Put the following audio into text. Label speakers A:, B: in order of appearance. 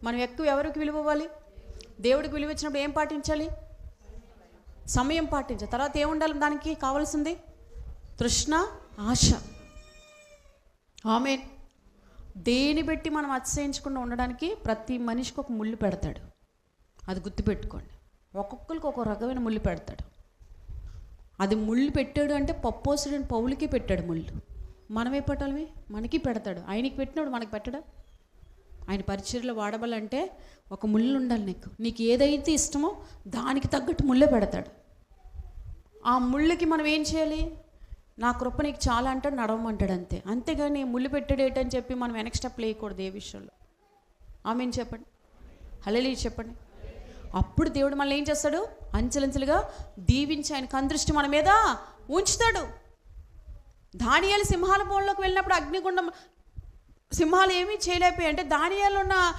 A: మనం ఎక్కువ ఎవరికి విలువ ఇవ్వాలి? దేవుడికి విలువ ఇచ్చినప్పుడు ఏం పాటించాలి? సమయం పాటించాలి. తర్వాత ఏముండాలి? దానికి కావాల్సింది తృష్ణ, ఆశ. ఆమేన్. దేని బట్టి మనం అతిశయించకుండా ఉండడానికి ప్రతి మనిషికి ఒక ముళ్ళు పెడతాడు. అది గుర్తుపెట్టుకోండి. ఒక్కొక్కరికి ఒక రకమైన ముళ్ళు పెడతాడు. అది ముళ్ళు పెట్టాడు అంటే పప్పోసుడని పౌలుకి పెట్టాడు ముళ్ళు. మనమే పెట్టాలి, మనకి పెడతాడు. ఆయనకి పెట్టినప్పుడు మనకి పెట్టడా? ఆయన పరిచర్యలో వాడబలంటే ఒక ముళ్ళు ఉండాలి. నీకు ఏదైతే ఇష్టమో దానికి తగ్గట్టు ముళ్ళే పెడతాడు. ఆ ముళ్ళకి మనం ఏం చేయాలి? నా కృప నీకు చాలా అంటాడు, నడవమంటాడు అంతే. అంతేగాని ముళ్ళు పెట్టాడు ఏంటని చెప్పి మనం వెనక్కి స్టెప్ లేయకూడదు ఏ విషయంలో. ఆమేన్ చెప్పండి, హల్లెలూయా చెప్పండి. అప్పుడు దేవుడు మనల్ని ఏం చేస్తాడు? అంచెలంచెలుగా దీవించి ఆయన కందృష్టి మన మీద ఉంచుతాడు. దానియేలు సింహాల బోన్లోకి వెళ్ళినప్పుడు అగ్నిగుండం సింహాలు ఏమీ చేయలేకపోయాయి. అంటే దానియేలులో ఉన్న